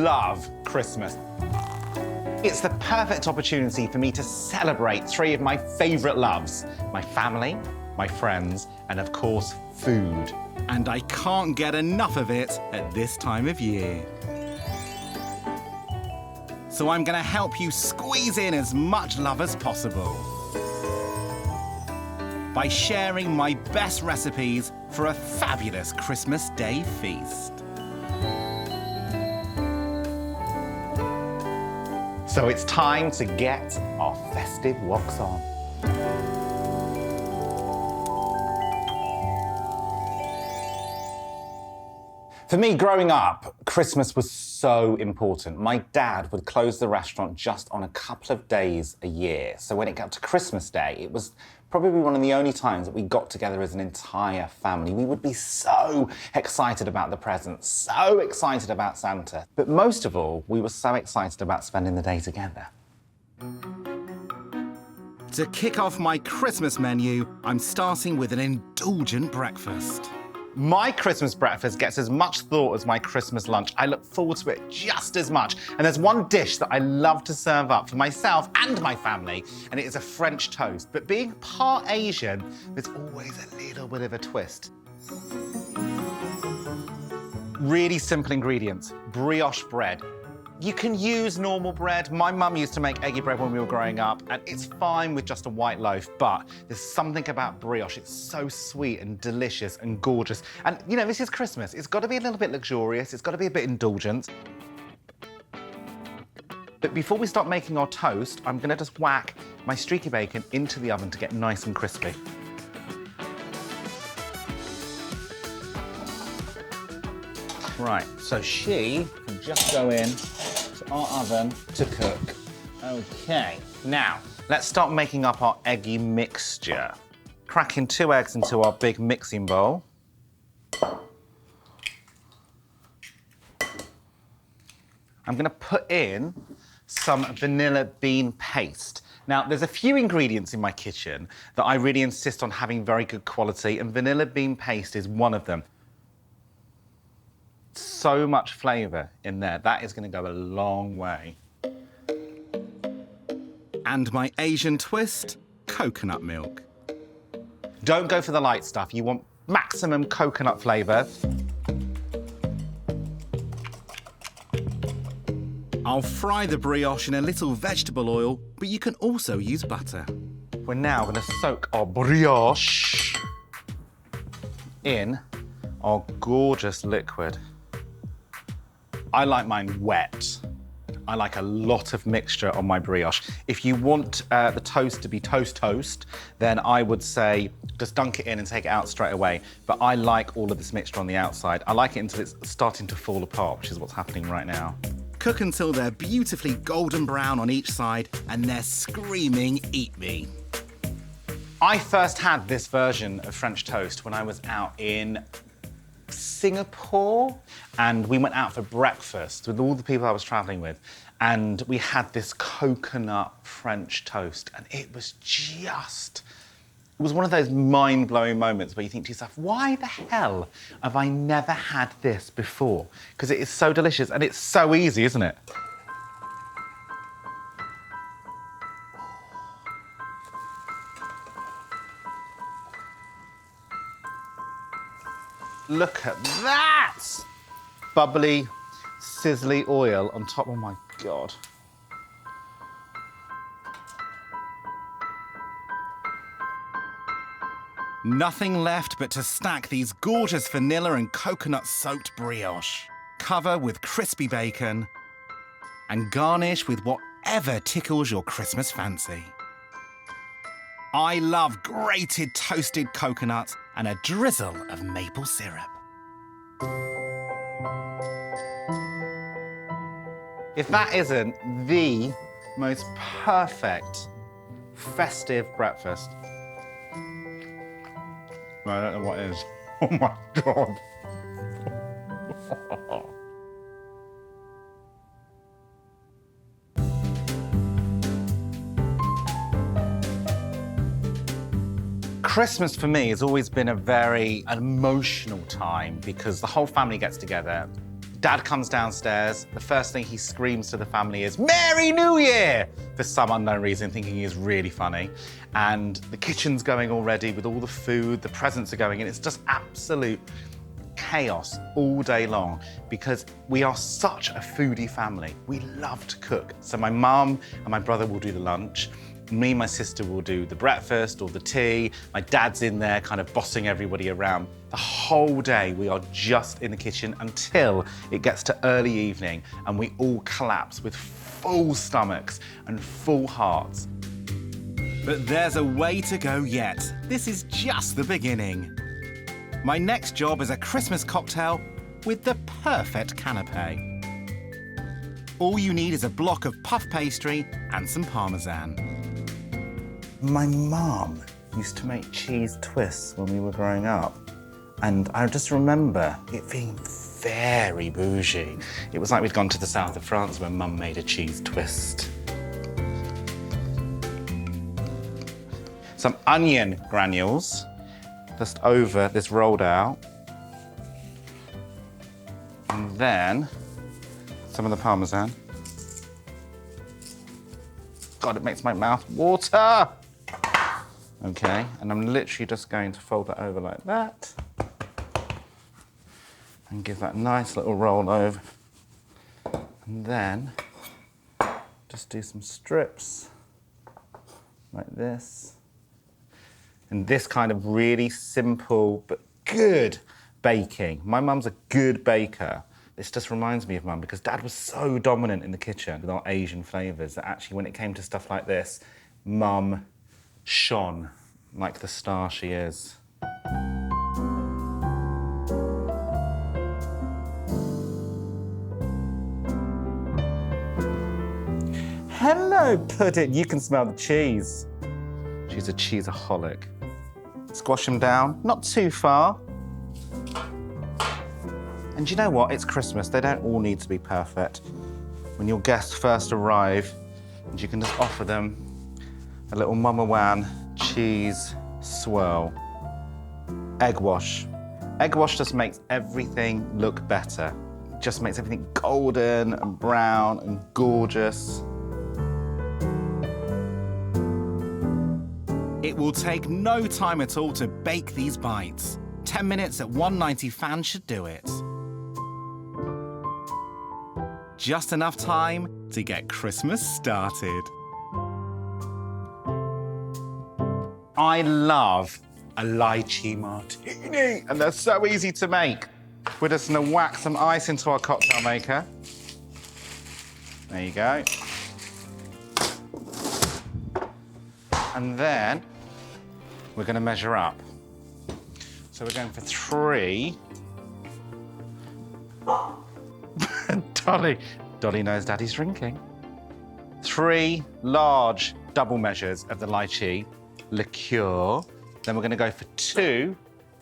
love Christmas. It's the perfect opportunity for me to celebrate three of my favourite loves: my family, my friends, and of course, food. And I can't get enough of it at this time of year. So I'm going to help you squeeze in as much love as possible by sharing my best recipes for a fabulous Christmas Day feast. So it's time to get our festive woks on. For me, growing up, Christmas was so important. My dad would close the restaurant just on a couple of days a year. So when it got to Christmas Day, it was probably one of the only times that we got together as an entire family. We would be so excited about the presents, so excited about Santa. But most of all, we were so excited about spending the day together. To kick off my Christmas menu, I'm starting with an indulgent breakfast. My Christmas breakfast gets as much thought as my Christmas lunch. I look forward to it just as much. And there's one dish that I love to serve up for myself and my family, and it is a French toast. But being part Asian, there's always a little bit of a twist. Really simple ingredients: brioche bread. You can use normal bread. My mum used to make eggy bread when we were growing up, and it's fine with just a white loaf, but there's something about brioche. It's so sweet and delicious and gorgeous. And, you know, this is Christmas. It's got to be a little bit luxurious. It's got to be a bit indulgent. But before we start making our toast, I'm going to just whack my streaky bacon into the oven to get nice and crispy. Right, so she can just go in to our oven to cook. Okay, now let's start making up our eggy mixture. Cracking 2 eggs into our big mixing bowl. I'm gonna put in some vanilla bean paste. Now, there's a few ingredients in my kitchen that I really insist on having very good quality, and vanilla bean paste is one of them. So much flavour in there. That is going to go a long way. And my Asian twist, coconut milk. Don't go for the light stuff. You want maximum coconut flavour. I'll fry the brioche in a little vegetable oil, but you can also use butter. We're now going to soak our brioche in our gorgeous liquid. I like mine wet. I like a lot of mixture on my brioche. If you want the toast to be toast, then I would say just dunk it in and take it out straight away. But I like all of this mixture on the outside. I like it until it's starting to fall apart, which is what's happening right now. Cook until they're beautifully golden brown on each side and they're screaming, "Eat me." I first had this version of French toast when I was out in Singapore, and we went out for breakfast with all the people I was traveling with, and we had this coconut French toast, and it was one of those mind-blowing moments where you think to yourself, why the hell have I never had this before? Because it is so delicious and it's so easy, isn't it? Look at that! Bubbly, sizzly oil on top. Oh my God. Nothing left but to stack these gorgeous vanilla and coconut-soaked brioche. Cover with crispy bacon and garnish with whatever tickles your Christmas fancy. I love grated toasted coconut and a drizzle of maple syrup. If that isn't the most perfect festive breakfast, I don't know what is. Oh my God. Christmas for me has always been a very emotional time because the whole family gets together. Dad comes downstairs. The first thing he screams to the family is, "Merry New Year!" for some unknown reason, thinking he is really funny. And the kitchen's going already with all the food, the presents are going in. It's just absolute chaos all day long because we are such a foodie family. We love to cook. So my mum and my brother will do the lunch. Me and my sister will do the breakfast or the tea. My dad's in there kind of bossing everybody around. The whole day we are just in the kitchen until it gets to early evening and we all collapse with full stomachs and full hearts. But there's a way to go yet. This is just the beginning. My next job is a Christmas cocktail with the perfect canapé. All you need is a block of puff pastry and some parmesan. My mum used to make cheese twists when we were growing up. And I just remember it being very bougie. It was like we'd gone to the south of France when Mum made a cheese twist. Some onion granules, just over this rolled out. And then some of the parmesan. God, it makes my mouth water. Okay, and I'm literally just going to fold that over like that and give that a nice little roll over. And then just do some strips like this. And this kind of really simple but good baking. My mum's a good baker. This just reminds me of Mum because Dad was so dominant in the kitchen with our Asian flavours that actually when it came to stuff like this, Mum shone like the star she is. Hello, Puddin'. You can smell the cheese. She's a cheeseaholic. Squash them down, not too far. And you know what? It's Christmas. They don't all need to be perfect. When your guests first arrive, and you can just offer them a little Mama Wan cheese swirl. Egg wash. Egg wash just makes everything look better. It just makes everything golden and brown and gorgeous. It will take no time at all to bake these bites. 10 minutes at 190 fan should do it. Just enough time to get Christmas started. I love a lychee martini, and they're so easy to make. We're just gonna whack some ice into our cocktail maker. There you go. And then we're gonna measure up. So we're going for 3. Dolly knows Daddy's drinking. 3 large double measures of the lychee liqueur. Then we're gonna go for 2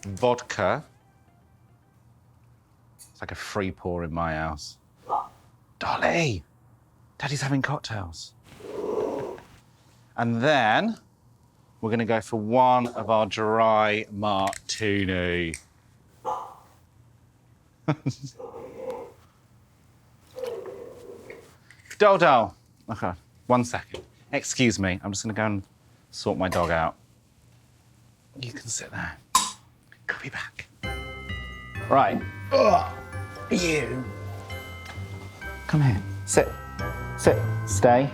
vodka. It's like a free pour in my house. Dolly, Daddy's having cocktails. And then we're gonna go for 1 of our dry martini. Dodo. Okay, 1 second. Excuse me, I'm just gonna go and sort my dog out. You can sit there. Could be back. Right. Ugh. You. Come here. Sit. Sit. Stay.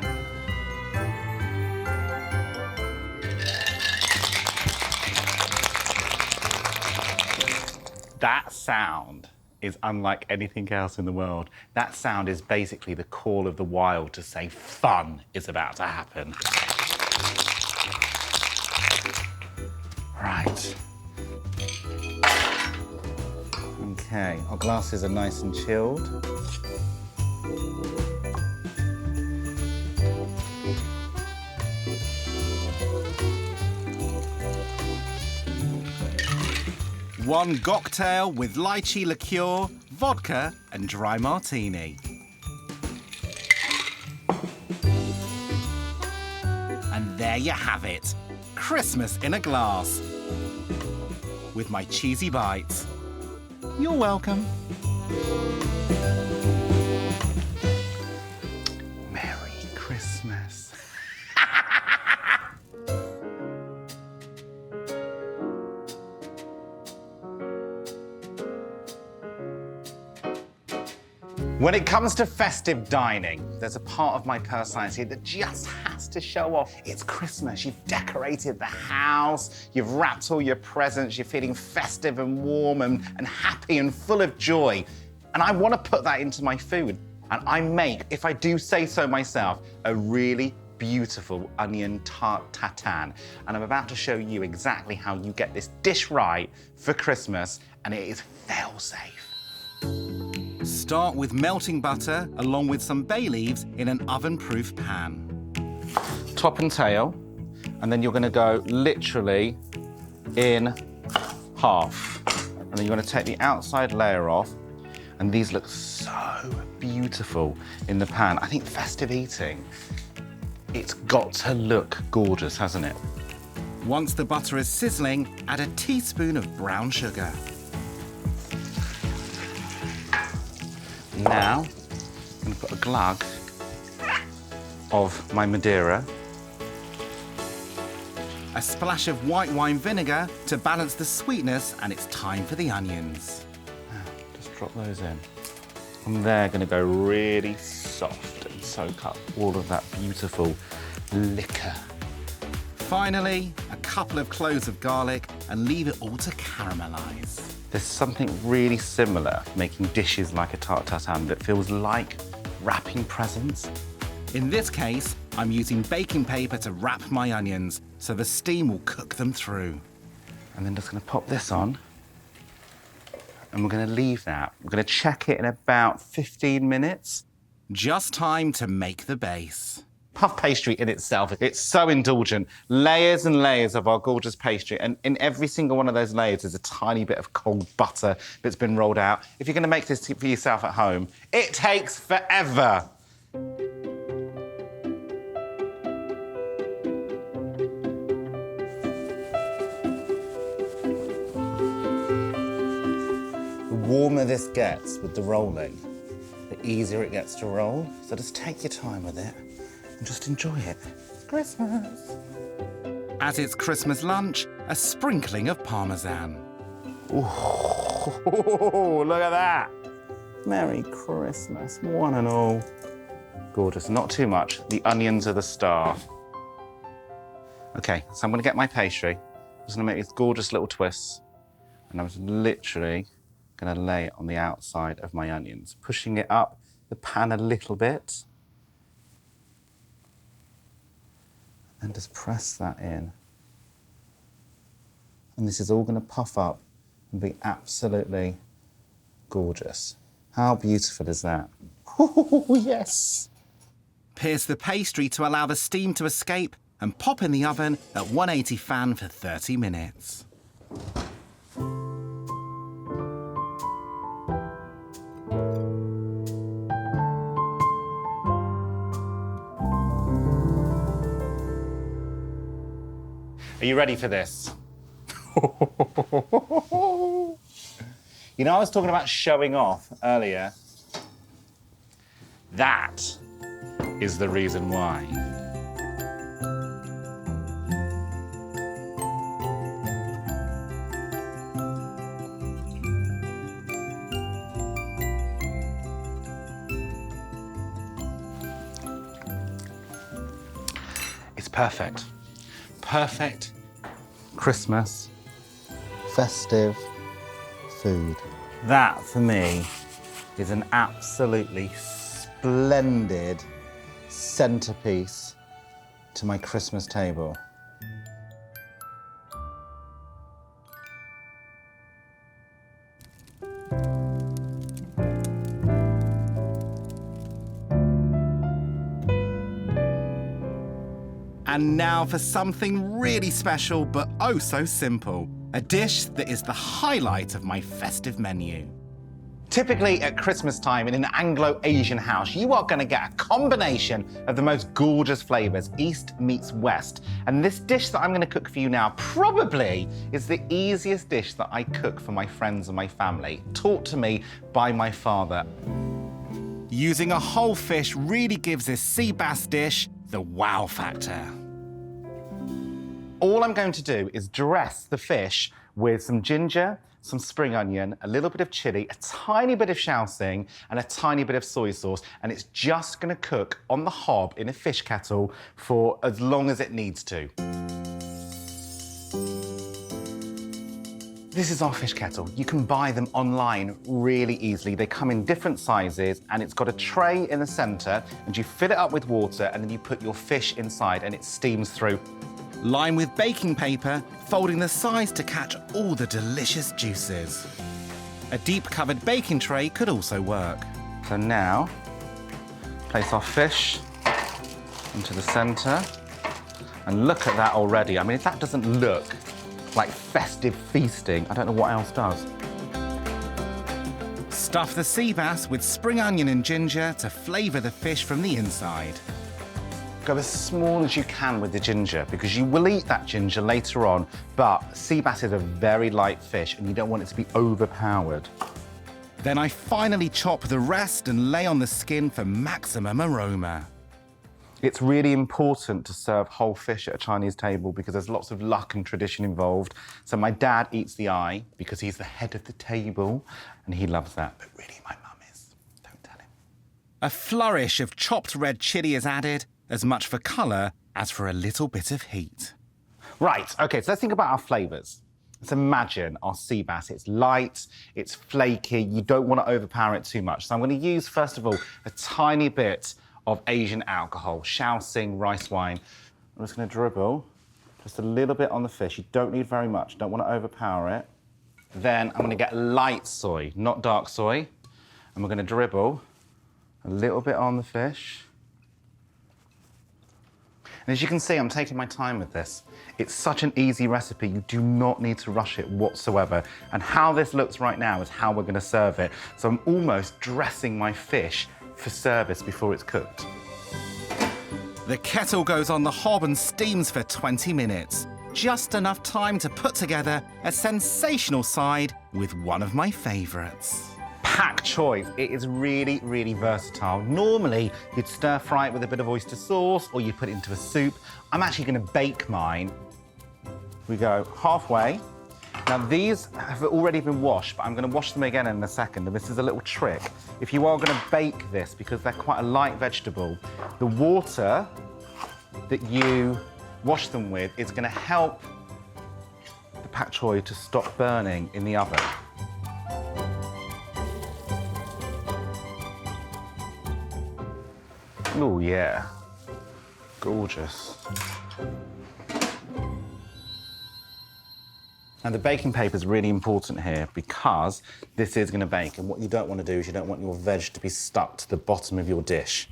That sound is unlike anything else in the world. That sound is basically the call of the wild to say fun is about to happen. Right. Okay, our glasses are nice and chilled. One cocktail with lychee liqueur, vodka and dry martini. And there you have it. Christmas in a glass. With my cheesy bites. You're welcome. When it comes to festive dining, there's a part of my personality that just has to show off. It's Christmas, you've decorated the house, you've wrapped all your presents, you're feeling festive and warm and happy and full of joy. And I want to put that into my food. And I make, if I do say so myself, a really beautiful onion tart tatin. And I'm about to show you exactly how you get this dish right for Christmas, and it is fail-safe. Start with melting butter along with some bay leaves in an oven-proof pan. Top and tail, and then you're going to go literally in half. And then you're going to take the outside layer off, and these look so beautiful in the pan. I think festive eating, it's got to look gorgeous, hasn't it? Once the butter is sizzling, add a teaspoon of brown sugar. Now, I'm going to put a glug of my Madeira. A splash of white wine vinegar to balance the sweetness, and it's time for the onions. Now, just drop those in. And they're going to go really soft and soak up all of that beautiful liquor. Finally, a couple of cloves of garlic and leave it all to caramelize. There's something really similar making dishes like a tarte tatin that feels like wrapping presents. In this case, I'm using baking paper to wrap my onions so the steam will cook them through. And then just going to pop this on. And we're going to leave that. We're going to check it in about 15 minutes. Just time to make the base. Puff pastry in itself, it's so indulgent. Layers and layers of our gorgeous pastry, and in every single one of those layers is a tiny bit of cold butter that's been rolled out. If you're going to make this for yourself at home, it takes forever. The warmer this gets with the rolling, the easier it gets to roll. So just take your time with it. And just enjoy it. It's Christmas. As it's Christmas lunch, a sprinkling of Parmesan. Ooh, look at that. Merry Christmas, one and all. Gorgeous, not too much. The onions are the star. Okay, so I'm gonna get my pastry. I'm just gonna make these gorgeous little twists. And I'm just literally gonna lay it on the outside of my onions, pushing it up the pan a little bit. And just press that in. And this is all going to puff up and be absolutely gorgeous. How beautiful is that? Oh, yes! Pierce the pastry to allow the steam to escape and pop in the oven at 180 fan for 30 minutes. Are you ready for this? You know, I was talking about showing off earlier. That is the reason why. It's perfect. Perfect Christmas, festive food. That, for me, is an absolutely splendid centerpiece to my Christmas table. And now for something really special, but oh so simple. A dish that is the highlight of my festive menu. Typically at Christmas time in an Anglo-Asian house, you are going to get a combination of the most gorgeous flavors, East meets West. And this dish that I'm going to cook for you now probably is the easiest dish that I cook for my friends and my family, taught to me by my father. Using a whole fish really gives this sea bass dish the wow factor. All I'm going to do is dress the fish with some ginger, some spring onion, a little bit of chili, a tiny bit of shaoxing, and a tiny bit of soy sauce, and it's just gonna cook on the hob in a fish kettle for as long as it needs to. This is our fish kettle. You can buy them online really easily. They come in different sizes, and it's got a tray in the center, and you fill it up with water, and then you put your fish inside, and it steams through. Line with baking paper, folding the sides to catch all the delicious juices. A deep covered baking tray could also work. So now, place our fish into the center, and look at that already. I mean, if that doesn't look like festive feasting, I don't know what else does. Stuff the sea bass with spring onion and ginger to flavour the fish from the inside. Go as small as you can with the ginger, because you will eat that ginger later on, but sea bass is a very light fish and you don't want it to be overpowered. Then I finally chop the rest and lay on the skin for maximum aroma. It's really important to serve whole fish at a Chinese table because there's lots of luck and tradition involved. So my dad eats the eye because he's the head of the table and he loves that, but really my mum is. Don't tell him. A flourish of chopped red chilli is added, as much for colour as for a little bit of heat. Right, okay, so let's think about our flavours. Let's imagine our sea bass. It's light, it's flaky, you don't want to overpower it too much. So I'm going to use, first of all, a tiny bit of Asian alcohol, shaoxing, rice wine. I'm just going to dribble just a little bit on the fish. You don't need very much, don't want to overpower it. Then I'm going to get light soy, not dark soy. And we're going to dribble a little bit on the fish. And as you can see, I'm taking my time with this. It's such an easy recipe. You do not need to rush it whatsoever. And how this looks right now is how we're going to serve it. So I'm almost dressing my fish for service before it's cooked. The kettle goes on the hob and steams for 20 minutes. Just enough time to put together a sensational side with one of my favourites. Pak choy. It is really, really versatile. Normally, you'd stir fry it with a bit of oyster sauce or you'd put it into a soup. I'm actually going to bake mine. We go halfway. Now, these have already been washed, but I'm going to wash them again in a second, and this is a little trick. If you are going to bake this, because they're quite a light vegetable, the water that you wash them with is going to help the pak choy to stop burning in the oven. Oh, yeah. Gorgeous. Now, the baking paper is really important here because this is going to bake, and what you don't want to do is you don't want your veg to be stuck to the bottom of your dish.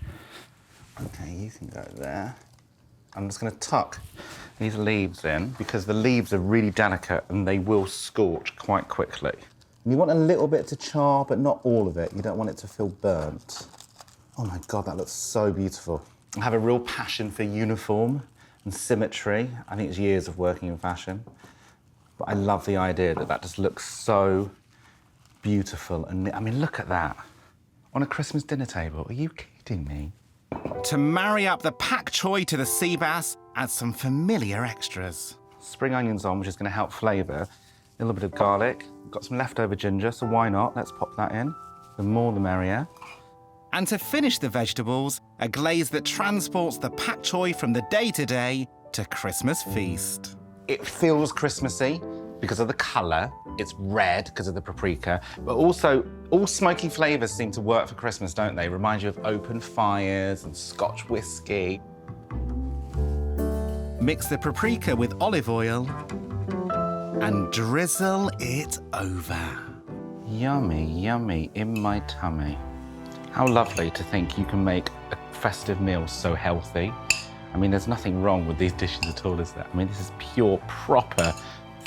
Okay, you can go there. I'm just going to tuck these leaves in because the leaves are really delicate and they will scorch quite quickly. And you want a little bit to char, but not all of it. You don't want it to feel burnt. Oh my God, that looks so beautiful. I have a real passion for uniform and symmetry. I think it's years of working in fashion. But I love the idea that that just looks so beautiful. And I mean, look at that. On a Christmas dinner table. Are you kidding me? To marry up the pak choy to the sea bass, add some familiar extras. Spring onions on, which is going to help flavour. A little bit of garlic. Got some leftover ginger, so why not? Let's pop that in. The more the merrier. And to finish the vegetables, a glaze that transports the pak choy from the day-to-day to Christmas feast. It feels Christmassy because of the colour. It's red because of the paprika, but also all smoky flavours seem to work for Christmas, don't they? Remind you of open fires and Scotch whiskey. Mix the paprika with olive oil and drizzle it over. Yummy, yummy in my tummy. How lovely to think you can make a festive meal so healthy. I mean, there's nothing wrong with these dishes at all, is there? I mean, this is pure, proper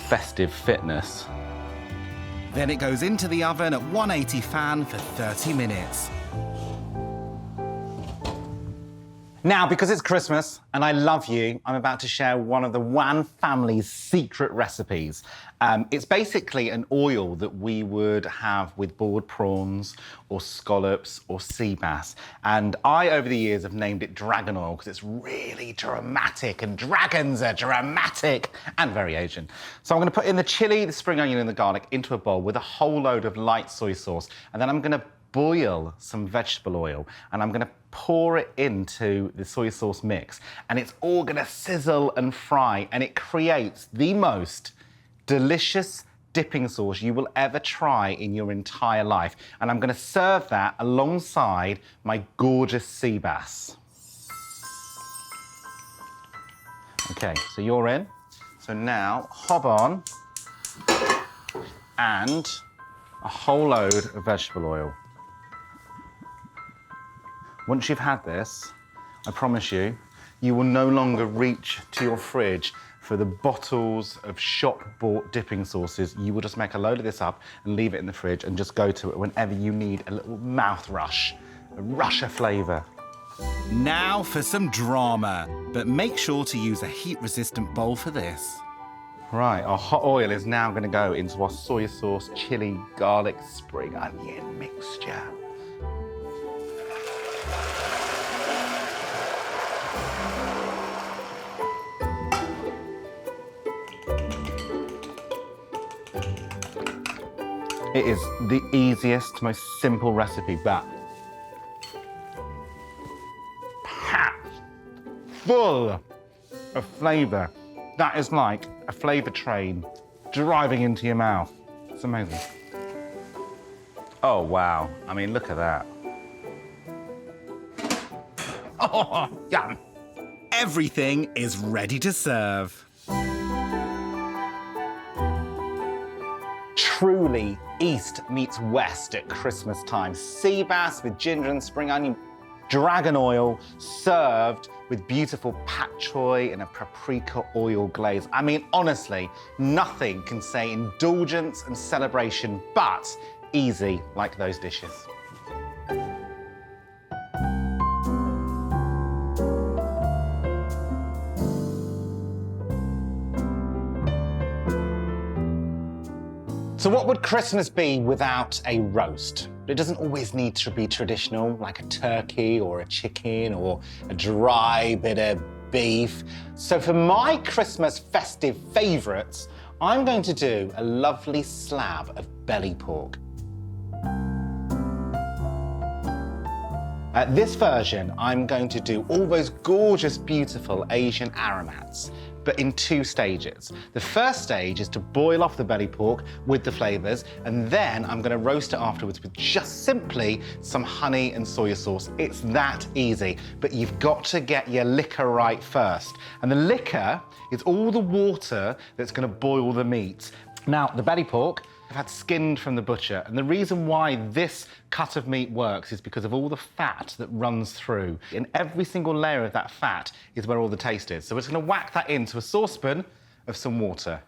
festive fitness. Then it goes into the oven at 180 fan for 30 minutes. Now, because it's Christmas and I love you, I'm about to share one of the Wan family's secret recipes. It's basically an oil that we would have with boiled prawns or scallops or sea bass. And I, over the years, have named it dragon oil because it's really dramatic, and dragons are dramatic and very Asian. So I'm going to put in the chili, the spring onion and the garlic into a bowl with a whole load of light soy sauce. And then I'm going to boil some vegetable oil and I'm going to pour it into the soy sauce mix, and it's all going to sizzle and fry, and it creates the most delicious dipping sauce you will ever try in your entire life. And I'm going to serve that alongside my gorgeous sea bass. Okay, so you're in. So now hob on and a whole load of vegetable oil. Once you've had this, I promise you, you will no longer reach to your fridge for the bottles of shop-bought dipping sauces. You will just make a load of this up and leave it in the fridge and just go to it whenever you need a little mouth rush, a rush of flavour. Now for some drama, but make sure to use a heat-resistant bowl for this. Right, our hot oil is now going to go into our soy sauce, chili, garlic, spring onion mixture. It is the easiest, most simple recipe, but packed full of flavour. That is like a flavour train driving into your mouth. It's amazing. Oh, wow. I mean, look at that. Oh, yum. Everything is ready to serve. Truly East meets West at Christmas time. Sea bass with ginger and spring onion, dragon oil served with beautiful pak choy and a paprika oil glaze. I mean, honestly, nothing can say indulgence and celebration but easy like those dishes. So what would Christmas be without a roast? It doesn't always need to be traditional, like a turkey or a chicken or a dry bit of beef. So for my Christmas festive favourites, I'm going to do a lovely slab of belly pork. This version, I'm going to do all those gorgeous, beautiful Asian aromats, but in two stages. The first stage is to boil off the belly pork with the flavours, and then I'm going to roast it afterwards with just simply some honey and soy sauce. It's that easy, but you've got to get your liquor right first. And the liquor is all the water that's going to boil the meat. Now, the belly pork, I've had skinned from the butcher, and the reason why this cut of meat works is because of all the fat that runs through. In every single layer of that fat is where all the taste is. So we're just going to whack that into a saucepan of some water.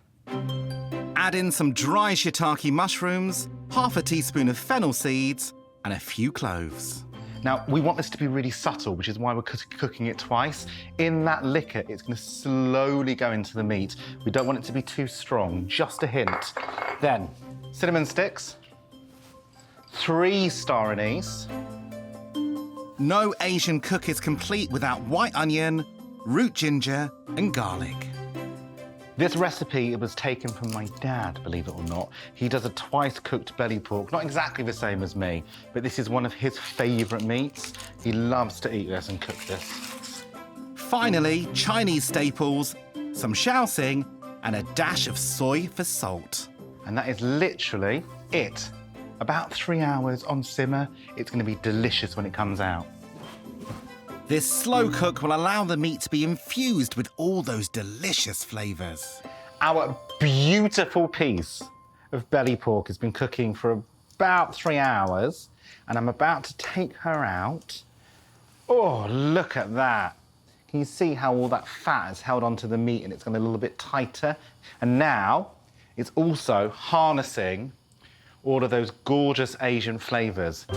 Add in some dry shiitake mushrooms, half a teaspoon of fennel seeds, and a few cloves. Now, we want this to be really subtle, which is why we're cooking it twice. In that liquor, it's going to slowly go into the meat. We don't want it to be too strong, just a hint. Then, cinnamon sticks, 3 star anise. No Asian cook is complete without white onion, root ginger, and garlic. This recipe was taken from my dad, believe it or not. He does a twice-cooked belly pork, not exactly the same as me, but this is one of his favourite meats. He loves to eat this and cook this. Finally, Chinese staples, some shaoxing, and a dash of soy for salt. And that is literally it. About 3 hours on simmer. It's going to be delicious when it comes out. This slow cook will allow the meat to be infused with all those delicious flavours. Our beautiful piece of belly pork has been cooking for about 3 hours, and I'm about to take her out. Oh, look at that. Can you see how all that fat is held onto the meat and it's gone a little bit tighter? And now it's also harnessing all of those gorgeous Asian flavours.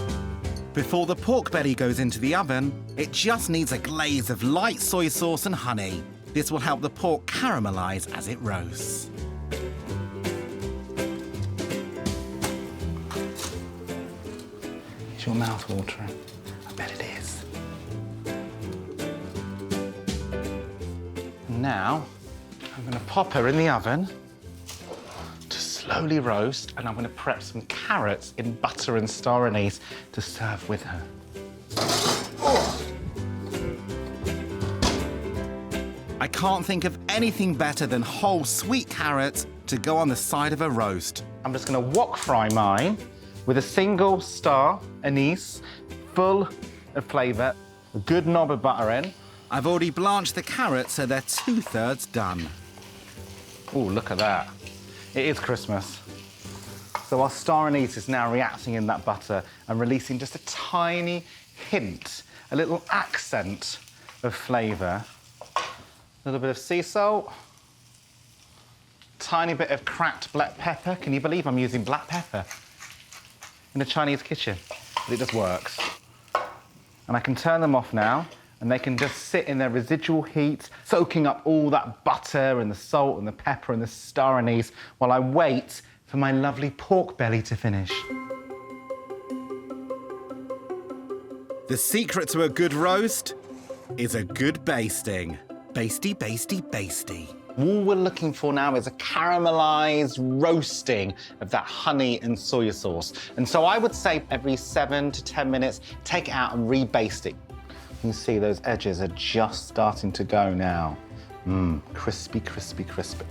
Before the pork belly goes into the oven, it just needs a glaze of light soy sauce and honey. This will help the pork caramelize as it roasts. Is your mouth watering? I bet it is. Now, I'm going to pop her in the oven to slowly roast, and I'm going to prep some carrots in butter and star anise to serve with her. I can't think of anything better than whole sweet carrots to go on the side of a roast. I'm just going to wok fry mine with a single star anise, full of flavour, a good knob of butter in. I've already blanched the carrots so they're 2/3 done. Oh, look at that. It is Christmas. So our star anise is now reacting in that butter and releasing just a tiny hint, a little accent of flavour. A little bit of sea salt, tiny bit of cracked black pepper. Can you believe I'm using black pepper in a Chinese kitchen? But it just works. And I can turn them off now, and they can just sit in their residual heat, soaking up all that butter and the salt and the pepper and the star anise while I wait for my lovely pork belly to finish. The secret to a good roast is a good basting. Basty, basty, basty. All we're looking for now is a caramelized roasting of that honey and soy sauce. And so I would say every 7 to 10 minutes, take it out and rebaste it. You can see those edges are just starting to go now. Crispy, crispy, crispy.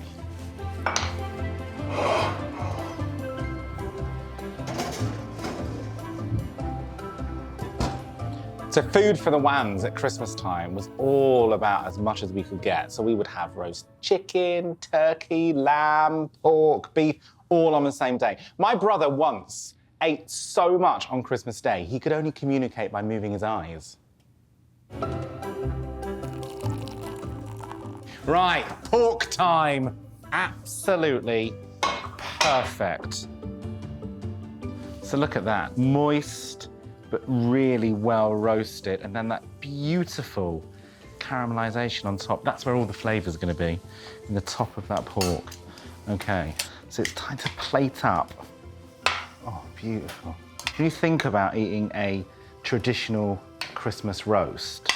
So food for the Wans at Christmas time was all about as much as we could get. So we would have roast chicken, turkey, lamb, pork, beef, all on the same day. My brother once ate so much on Christmas Day, he could only communicate by moving his eyes. Right, pork time. Absolutely perfect. So look at that, moist, but really well roasted, and then that beautiful caramelization on top. That's where all the flavor's gonna be, in the top of that pork. Okay, so it's time to plate up. Oh, beautiful. Can you think about eating a traditional Christmas roast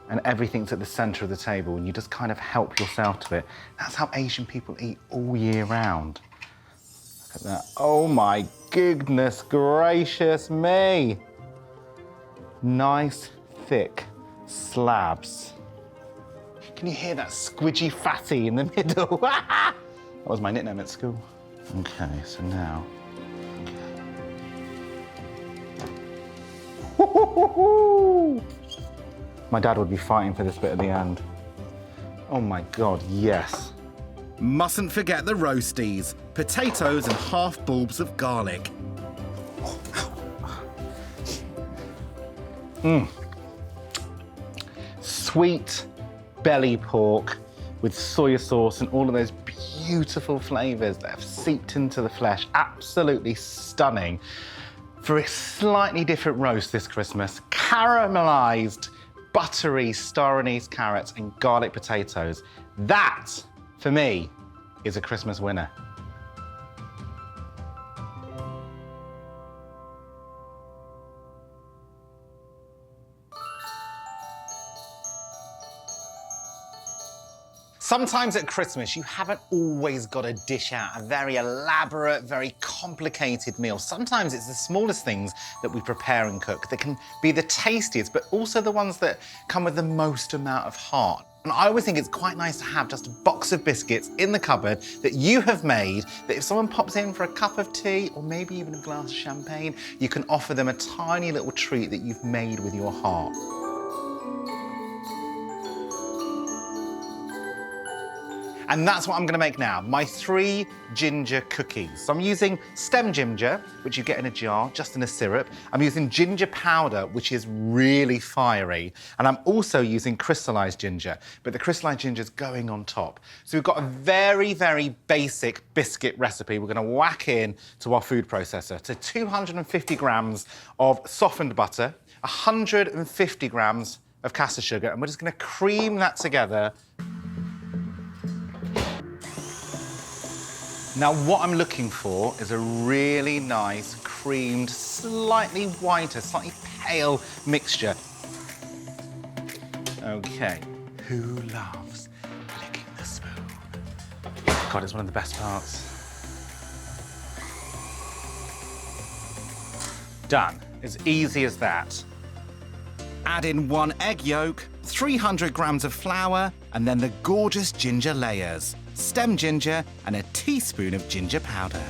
and everything's at the center of the table and you just kind of help yourself to it? That's how Asian people eat all year round. Look at that. Oh my goodness gracious me. Nice, thick slabs. Can you hear that squidgy fatty in the middle? That was my nickname at school. Okay, so now. Okay. My dad would be fighting for this bit at the end. Oh my God, yes. Mustn't forget the roasties, potatoes and half bulbs of garlic. Sweet belly pork with soy sauce and all of those beautiful flavors that have seeped into the flesh. Absolutely stunning. For a slightly different roast this Christmas, caramelized, buttery star anise carrots and garlic potatoes. That, for me, is a Christmas winner. Sometimes at Christmas, you haven't always got to dish out a very elaborate, very complicated meal. Sometimes it's the smallest things that we prepare and cook that can be the tastiest, but also the ones that come with the most amount of heart. And I always think it's quite nice to have just a box of biscuits in the cupboard that you have made, that if someone pops in for a cup of tea or maybe even a glass of champagne, you can offer them a tiny little treat that you've made with your heart. And that's what I'm gonna make now, my 3 ginger cookies. So I'm using stem ginger, which you get in a jar, just in a syrup. I'm using ginger powder, which is really fiery. And I'm also using crystallized ginger, but the crystallized ginger is going on top. So we've got a very, very basic biscuit recipe we're gonna whack in to our food processor. To 250 grams of softened butter, 150 grams of caster sugar, and we're just gonna cream that together. Now, what I'm looking for is a really nice, creamed, slightly whiter, slightly pale mixture. Okay, who loves licking the spoon? God, it's one of the best parts. Done. As easy as that. Add in 1 egg yolk, 300 grams of flour, and then the gorgeous ginger layers, stem ginger, and a teaspoon of ginger powder.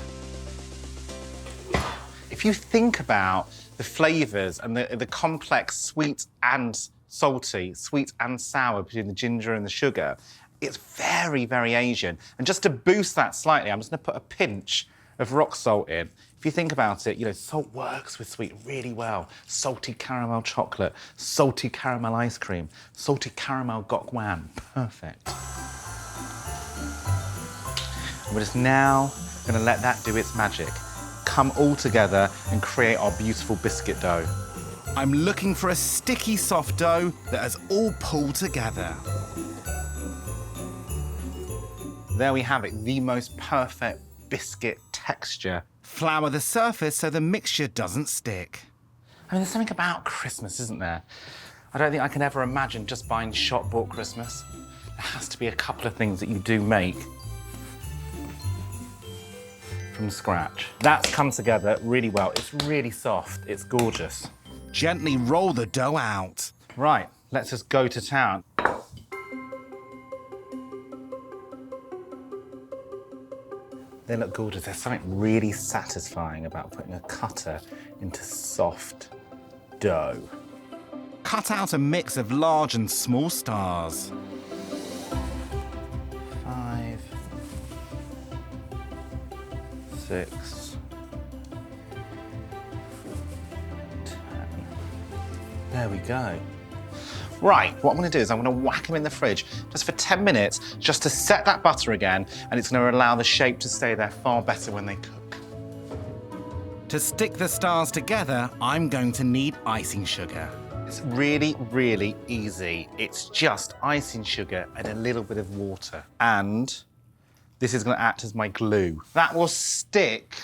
If you think about the flavours and the complex sweet and salty, sweet and sour between the ginger and the sugar, it's very, very Asian. And just to boost that slightly, I'm just gonna put a pinch of rock salt in. If you think about it, you know, salt works with sweet really well. Salty caramel chocolate, salty caramel ice cream, salty caramel Gok Wan, perfect. And we're just now gonna let that do its magic. Come all together and create our beautiful biscuit dough. I'm looking for a sticky soft dough that has all pulled together. There we have it, the most perfect biscuit texture. Flour the surface so the mixture doesn't stick. I mean, there's something about Christmas, isn't there? I don't think I can ever imagine just buying shop-bought Christmas. There has to be a couple of things that you do make from scratch. That's come together really well. It's really soft, it's gorgeous. Gently roll the dough out. Right, let's just go to town. They look gorgeous. There's something really satisfying about putting a cutter into soft dough. Cut out a mix of large and small stars. 5, 6, 10. There we go. Right, what I'm gonna do is I'm gonna whack them in the fridge just for 10 minutes, just to set that butter again, and it's gonna allow the shape to stay there far better when they cook. To stick the stars together, I'm going to need icing sugar. It's really, really easy. It's just icing sugar and a little bit of water. And this is gonna act as my glue. That will stick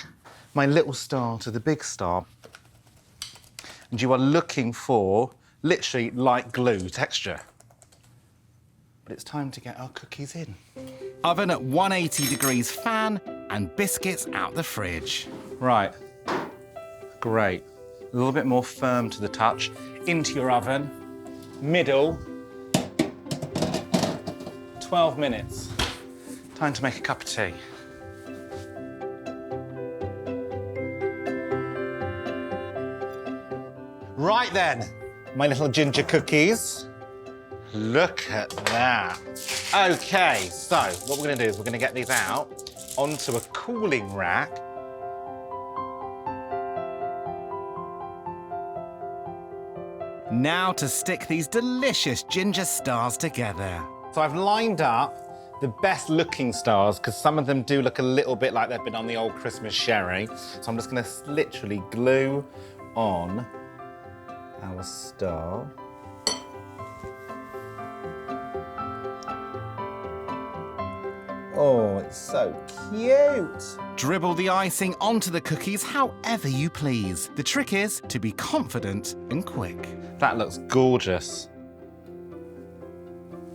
my little star to the big star. And you are looking for literally like glue texture. But it's time to get our cookies in. Oven at 180 degrees fan and biscuits out the fridge. Right, great. A little bit more firm to the touch. Into your oven, middle, 12 minutes. Time to make a cup of tea. Right then, my little ginger cookies. Look at that. Okay, so what we're gonna do is we're gonna get these out onto a cooling rack. Now to stick these delicious ginger stars together. So I've lined up the best looking stars, because some of them do look a little bit like they've been on the old Christmas sherry. So I'm just gonna literally glue on our star. Oh, it's so cute. Dribble the icing onto the cookies however you please. The trick is to be confident and quick. That looks gorgeous.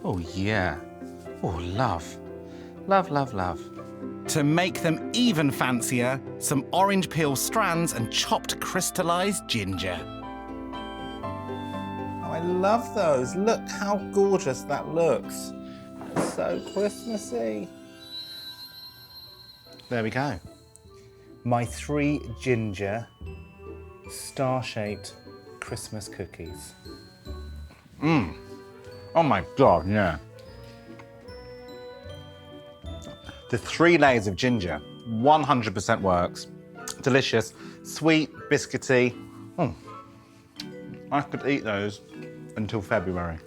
Oh yeah. Oh, love. Love, love, love. To make them even fancier, some orange peel strands and chopped crystallized ginger. Oh, I love those. Look how gorgeous that looks. It's so Christmassy. There we go. My 3 ginger star-shaped Christmas cookies. Oh my God, yeah. The 3 layers of ginger, 100% works. Delicious, sweet, biscuity. I could eat those until February.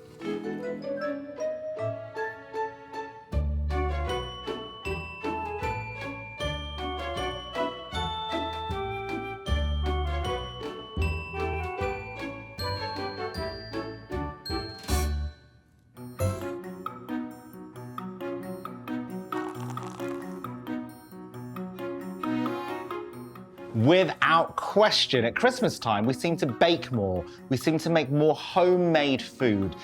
Without question, at Christmas time, we seem to bake more. We seem to make more homemade food.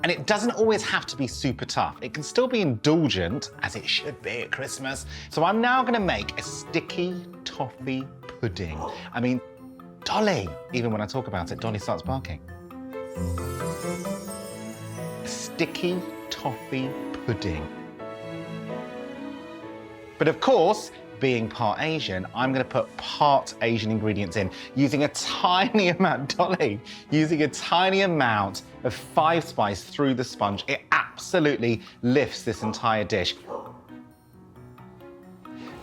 And it doesn't always have to be super tough. It can still be indulgent, as it should be at Christmas. So I'm now gonna make a sticky toffee pudding. I mean, Dolly, even when I talk about it, Dolly starts barking. A sticky toffee pudding. But of course, being part Asian, I'm gonna put part Asian ingredients in, using a tiny amount, Dolly, using a tiny amount of 5-spice through the sponge. It absolutely lifts this entire dish.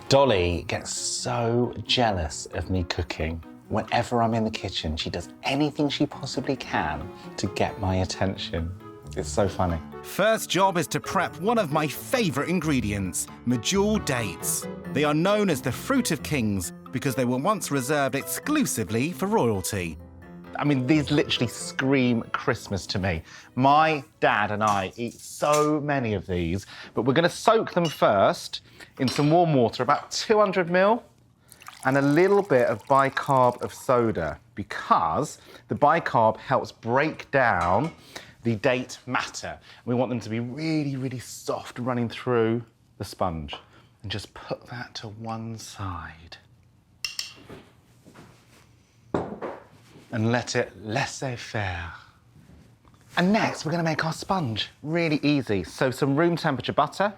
Dolly gets so jealous of me cooking. Whenever I'm in the kitchen, she does anything she possibly can to get my attention. It's so funny. First job is to prep one of my favourite ingredients, medjool dates. They are known as the fruit of kings because they were once reserved exclusively for royalty. I mean, these literally scream Christmas to me. My dad and I eat so many of these, but we're gonna soak them first in some warm water, about 200 ml, and a little bit of bicarb of soda, because the bicarb helps break down the date matter. We want them to be really, really soft running through the sponge. And just put that to one side. And let it laissez-faire. And next, we're gonna make our sponge. Really easy. So some room temperature butter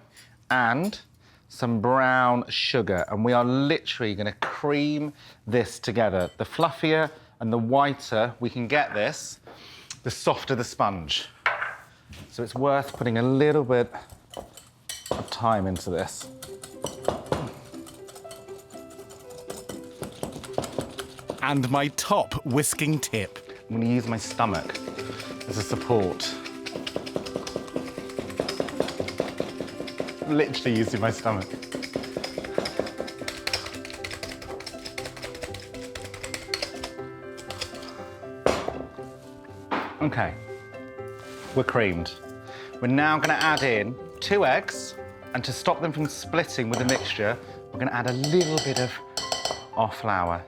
and some brown sugar. And we are literally gonna cream this together. The fluffier and the whiter we can get this, the softer the sponge. So it's worth putting a little bit of time into this. And my top whisking tip. I'm gonna use my stomach as a support. Literally using my stomach. Okay, we're creamed. We're now gonna add in 2 eggs, and to stop them from splitting with the mixture, we're gonna add a little bit of our flour.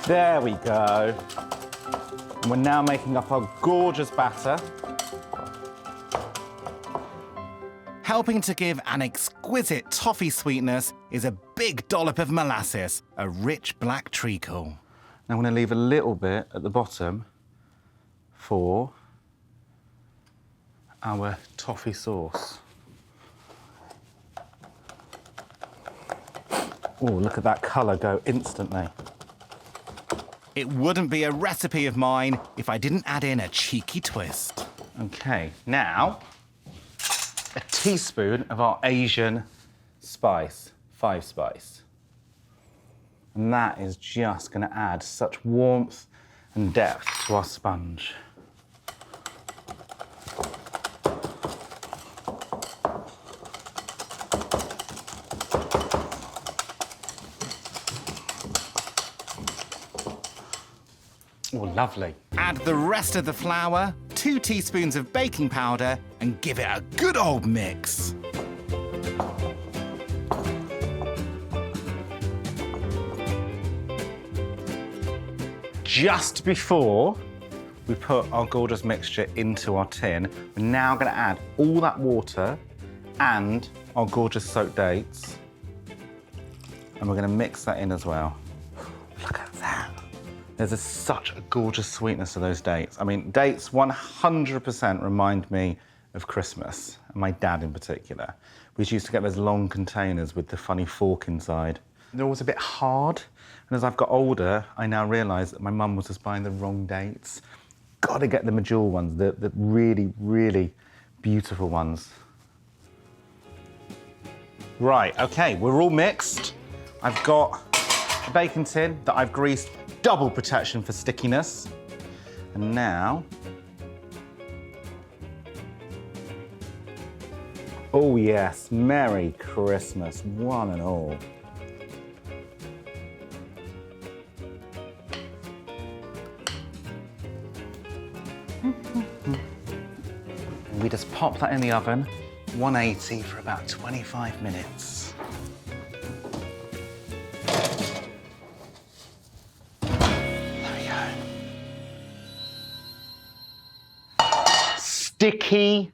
There we go. And we're now making up our gorgeous batter. Helping to give an exquisite toffee sweetness is a big dollop of molasses, a rich black treacle. Now I'm going to leave a little bit at the bottom for our toffee sauce. Oh, look at that colour go instantly. It wouldn't be a recipe of mine if I didn't add in a cheeky twist. Okay, now a teaspoon of our Asian spice, 5-spice. And that is just going to add such warmth and depth to our sponge. Oh, lovely. Add the rest of the flour, 2 teaspoons of baking powder, and give it a good old mix. Just before we put our gorgeous mixture into our tin, we're now going to add all that water and our gorgeous soaked dates. And we're going to mix that in as well. Look at that. There's such a gorgeous sweetness to those dates. I mean, dates 100% remind me of Christmas, and my dad in particular. We used to get those long containers with the funny fork inside. They're always a bit hard, and as I've got older, I now realise that my mum was just buying the wrong dates. Got to get the medjool ones, the really, really beautiful ones. Right, okay, we're all mixed. I've got a baking tin that I've greased, double protection for stickiness. And now, oh yes, Merry Christmas, one and all. We just pop that in the oven, 180 for about 25 minutes. There we go. Sticky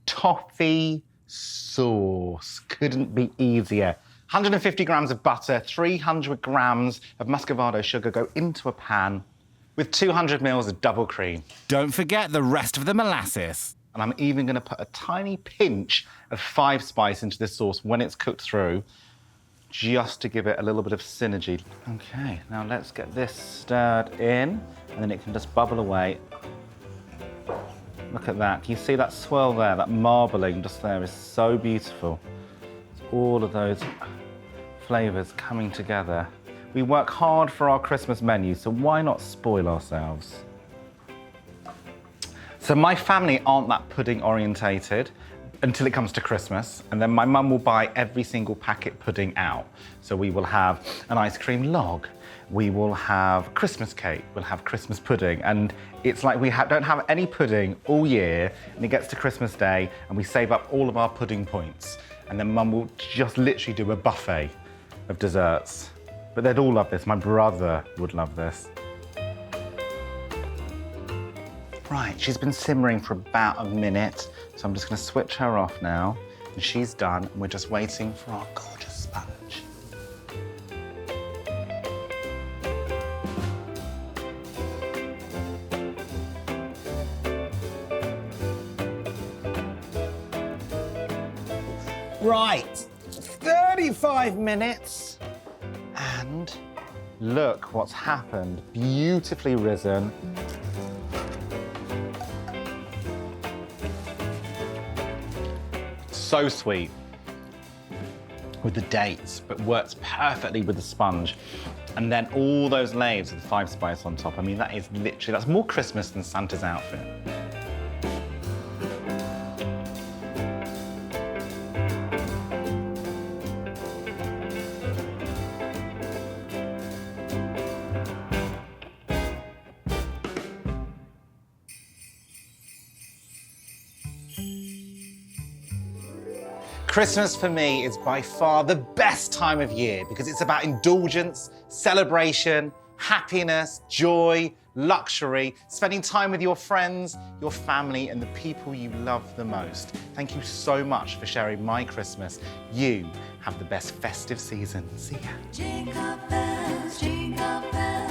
toffee sauce. Couldn't be easier. 150 grams of butter, 300 grams of muscovado sugar go into a pan with 200 mils of double cream. Don't forget the rest of the molasses. And I'm even going to put a tiny pinch of 5 spice into this sauce when it's cooked through, just to give it a little bit of synergy. Okay, now let's get this stirred in, and then it can just bubble away. Look at that. Can you see that swirl there? That marbling just there is so beautiful. It's all of those flavours coming together. We work hard for our Christmas menu, so why not spoil ourselves? So my family aren't that pudding orientated until it comes to Christmas, and then my mum will buy every single packet pudding out. So we will have an ice cream log, we will have Christmas cake, we'll have Christmas pudding, and it's like we don't have any pudding all year, and it gets to Christmas Day, and we save up all of our pudding points, and then mum will just literally do a buffet of desserts. But they'd all love this. My brother would love this. Right, she's been simmering for about a minute, so I'm just going to switch her off now. And she's done, and we're just waiting for our gorgeous sponge. Right, 35 minutes, and look what's happened. Beautifully risen. So sweet with the dates, but works perfectly with the sponge. And then all those layers of the 5 spice on top. I mean, that is literally, that's more Christmas than Santa's outfit. Christmas for me is by far the best time of year because it's about indulgence, celebration, happiness, joy, luxury, spending time with your friends, your family, and the people you love the most. Thank you so much for sharing my Christmas. You have the best festive season. See ya. Jingle bells, jingle bells.